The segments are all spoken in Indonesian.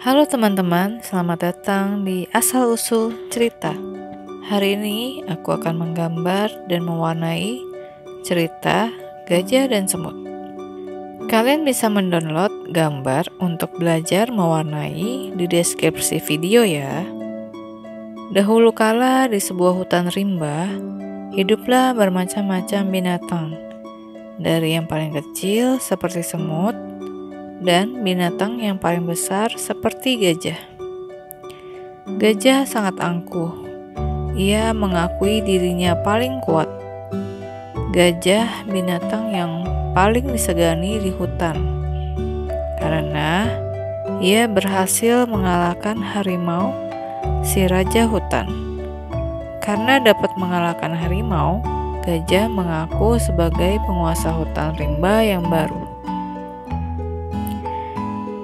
Halo teman-teman, selamat datang di Asal Usul Cerita. Hari ini aku akan menggambar dan mewarnai cerita Gajah dan Semut. Kalian bisa mendownload gambar untuk belajar mewarnai di deskripsi video ya. Dahulu kala di sebuah hutan rimba, hiduplah bermacam-macam binatang. Dari yang paling kecil seperti semut, dan binatang yang paling besar seperti gajah. Gajah sangat angkuh. Ia mengakui dirinya paling kuat. Gajah binatang yang paling disegani di hutan, karena ia berhasil mengalahkan harimau, si raja hutan. Karena dapat mengalahkan harimau, gajah mengaku sebagai penguasa hutan rimba yang baru.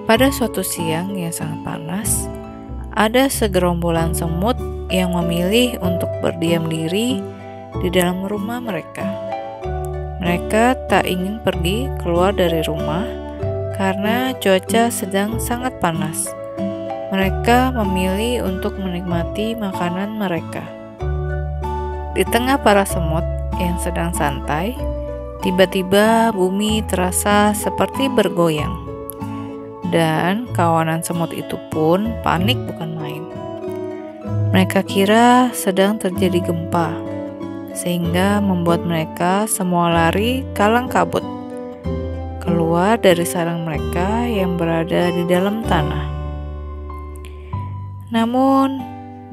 Pada suatu siang yang sangat panas, ada segerombolan semut yang memilih untuk berdiam diri di dalam rumah mereka. Mereka tak ingin pergi keluar dari rumah karena cuaca sedang sangat panas. Mereka memilih untuk menikmati makanan mereka. Di tengah para semut yang sedang santai, tiba-tiba bumi terasa seperti bergoyang. Dan kawanan semut itu pun panik bukan main. Mereka kira sedang terjadi gempa, sehingga membuat mereka semua lari kalang kabut keluar dari sarang mereka yang berada di dalam tanah. Namun,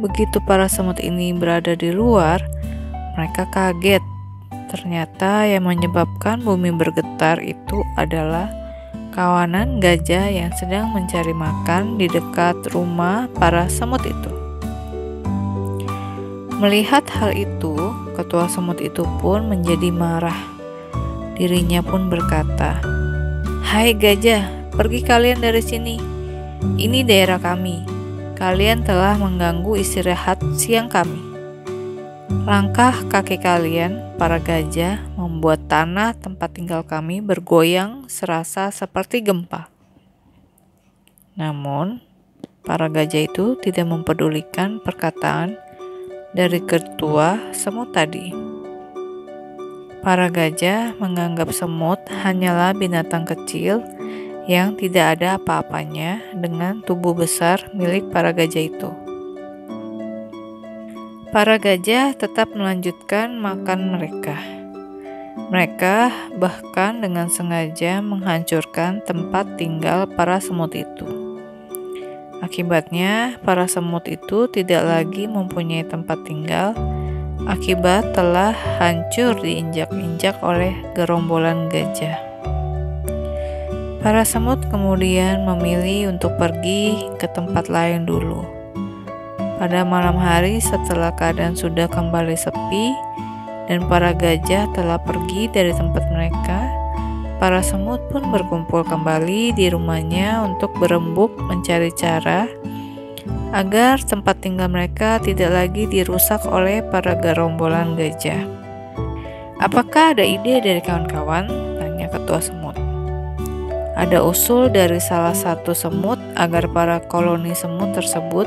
begitu para semut ini berada di luar, mereka kaget. Ternyata yang menyebabkan bumi bergetar itu adalah kawanan gajah yang sedang mencari makan di dekat rumah para semut itu. Melihat hal itu, ketua semut itu pun menjadi marah. Dirinya pun berkata, "Hai gajah, pergi kalian dari sini. Ini daerah kami. Kalian telah mengganggu istirahat siang kami." Langkah kaki kalian, para gajah, membuat tanah tempat tinggal kami bergoyang serasa seperti gempa. Namun, para gajah itu tidak mempedulikan perkataan dari ketua semut tadi. Para gajah menganggap semut hanyalah binatang kecil yang tidak ada apa-apanya dengan tubuh besar milik para gajah itu. Para gajah tetap melanjutkan makan mereka. Mereka bahkan dengan sengaja menghancurkan tempat tinggal para semut itu. Akibatnya, para semut itu tidak lagi mempunyai tempat tinggal akibat telah hancur diinjak-injak oleh gerombolan gajah. Para semut kemudian memilih untuk pergi ke tempat lain dulu. Pada malam hari setelah keadaan sudah kembali sepi dan para gajah telah pergi dari tempat mereka, para semut pun berkumpul kembali di rumahnya untuk berembuk mencari cara agar tempat tinggal mereka tidak lagi dirusak oleh para gerombolan gajah. "Apakah ada ide dari kawan-kawan?" tanya ketua semut. Ada usul dari salah satu semut agar para koloni semut tersebut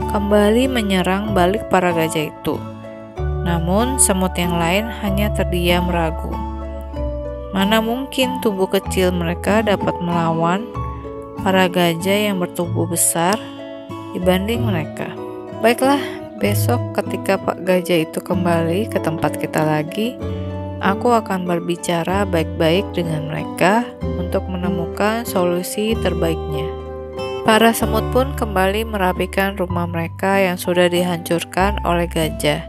kembali menyerang balik para gajah itu. Namun semut yang lain hanya terdiam ragu. Mana mungkin tubuh kecil mereka dapat melawan para gajah yang bertubuh besar dibanding mereka. "Baiklah, besok ketika Pak Gajah itu kembali ke tempat kita lagi, aku akan berbicara baik-baik dengan mereka untuk menemukan solusi terbaiknya." Para semut pun kembali merapikan rumah mereka yang sudah dihancurkan oleh gajah.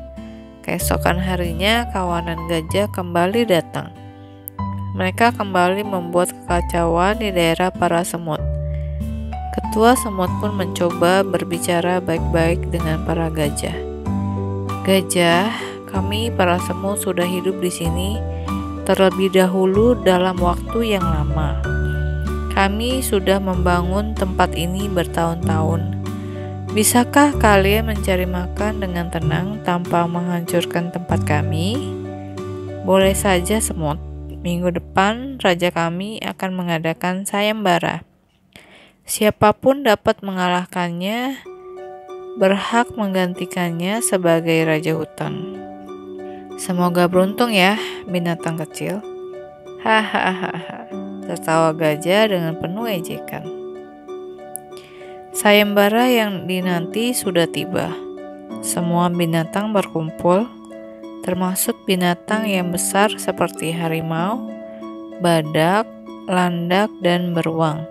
Keesokan harinya, kawanan gajah kembali datang. Mereka kembali membuat kekacauan di daerah para semut. Ketua semut pun mencoba berbicara baik-baik dengan para gajah. "Gajah, kami para semut sudah hidup di sini terlebih dahulu dalam waktu yang lama. Kami sudah membangun tempat ini bertahun-tahun. Bisakah kalian mencari makan dengan tenang tanpa menghancurkan tempat kami?" "Boleh saja semut. Minggu depan raja kami akan mengadakan sayembara. Siapapun dapat mengalahkannya berhak menggantikannya sebagai raja hutan. Semoga beruntung ya, binatang kecil. Hahaha, tertawa gajah dengan penuh ejekan. Sayembara yang dinanti sudah tiba. Semua binatang berkumpul, termasuk binatang yang besar seperti harimau, badak, landak, dan beruang.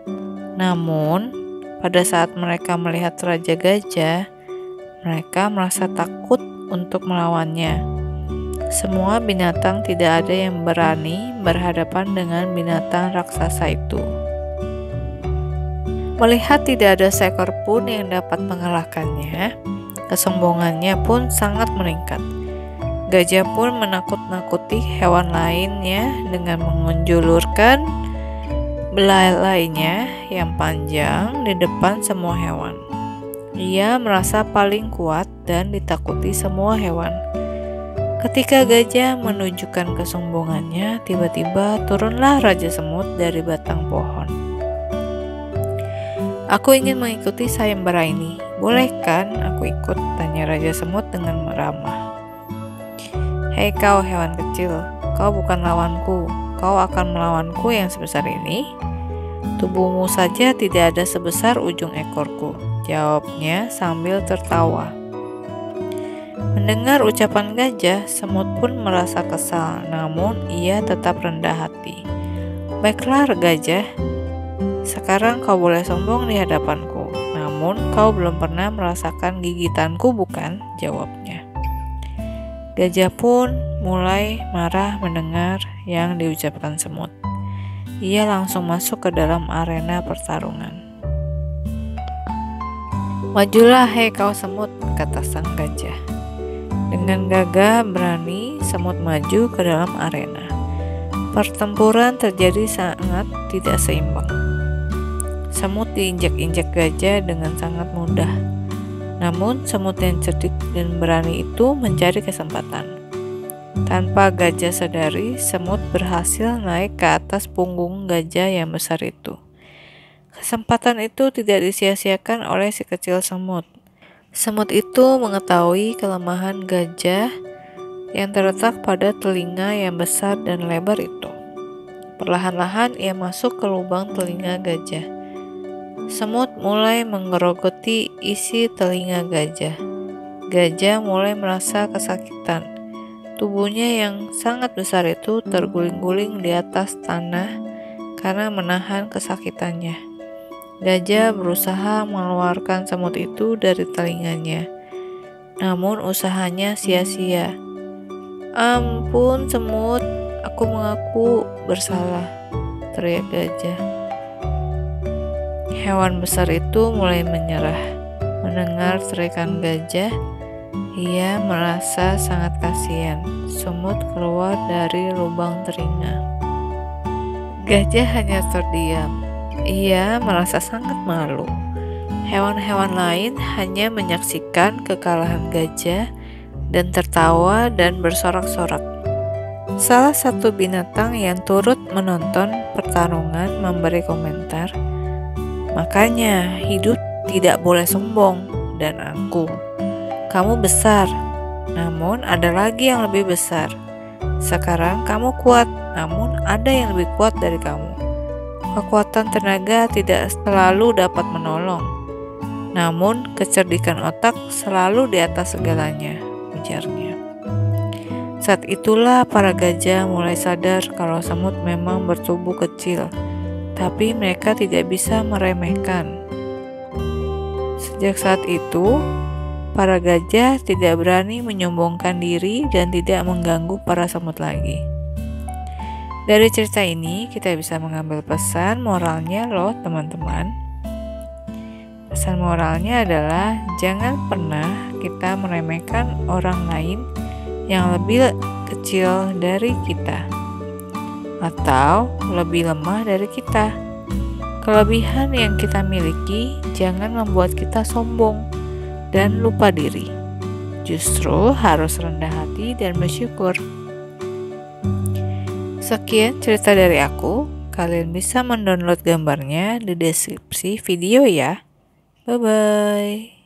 Namun, pada saat mereka melihat Raja Gajah, mereka merasa takut untuk melawannya. Semua binatang tidak ada yang berani berhadapan dengan binatang raksasa itu. Melihat tidak ada seekor pun yang dapat mengalahkannya, kesombongannya pun sangat meningkat. Gajah pun menakut-nakuti hewan lainnya dengan menjulurkan belalainya yang panjang di depan semua hewan. Ia merasa paling kuat dan ditakuti semua hewan. Ketika gajah menunjukkan kesombongannya, tiba-tiba turunlah Raja Semut dari batang pohon. "Aku ingin mengikuti sayembara ini. Boleh kan aku ikut?" tanya Raja Semut dengan meramah. "Hei kau hewan kecil, kau bukan lawanku. Kau akan melawanku yang sebesar ini? Tubuhmu saja tidak ada sebesar ujung ekorku," jawabnya sambil tertawa. Mendengar ucapan gajah, Semut pun merasa kesal, namun ia tetap rendah hati. "Baiklah gajah, sekarang kau boleh sombong di hadapanku, namun kau belum pernah merasakan gigitanku bukan?" jawabnya. Gajah pun mulai marah mendengar yang diucapkan Semut. Ia langsung masuk ke dalam arena pertarungan. "Majulah hei kau Semut," kata sang gajah. Dengan gagah berani, Semut maju ke dalam arena. Pertempuran terjadi sangat tidak seimbang. Semut diinjak-injak gajah dengan sangat mudah. Namun semut yang cerdik dan berani itu mencari kesempatan. Tanpa gajah sadari, semut berhasil naik ke atas punggung gajah yang besar itu. Kesempatan itu tidak disia-siakan oleh si kecil semut. Semut itu mengetahui kelemahan gajah yang terletak pada telinga yang besar dan lebar itu. Perlahan-lahan ia masuk ke lubang telinga gajah. Semut mulai menggerogoti isi telinga gajah. Gajah mulai merasa kesakitan. Tubuhnya yang sangat besar itu terguling-guling di atas tanah karena menahan kesakitannya. Gajah berusaha mengeluarkan semut itu dari telinganya, namun usahanya sia-sia. "Ampun semut, aku mengaku bersalah," teriak gajah. Hewan besar itu mulai menyerah. Mendengar teriakan gajah, ia merasa sangat kasihan. Semut keluar dari lubang telinga. Gajah hanya terdiam. Ia merasa sangat malu. Hewan-hewan lain hanya menyaksikan kekalahan gajah dan tertawa dan bersorak-sorak. Salah satu binatang yang turut menonton pertarungan memberi komentar, "Makanya hidup tidak boleh sombong dan angkuh. Kamu besar, namun ada lagi yang lebih besar. Sekarang kamu kuat, namun ada yang lebih kuat dari kamu. Kekuatan tenaga tidak selalu dapat menolong, namun kecerdikan otak selalu di atas segalanya," ujarnya. Saat itulah para gajah mulai sadar kalau semut memang bertubuh kecil, tapi mereka tidak bisa meremehkan. Sejak saat itu, para gajah tidak berani menyombongkan diri dan tidak mengganggu para semut lagi. Dari cerita ini kita bisa mengambil pesan moralnya loh teman-teman. Pesan moralnya adalah jangan pernah kita meremehkan orang lain yang lebih kecil dari kita atau lebih lemah dari kita. Kelebihan yang kita miliki jangan membuat kita sombong dan lupa diri. Justru harus rendah hati dan bersyukur. Sekian cerita dari aku. Kalian bisa mendownload gambarnya di deskripsi video ya. Bye-bye.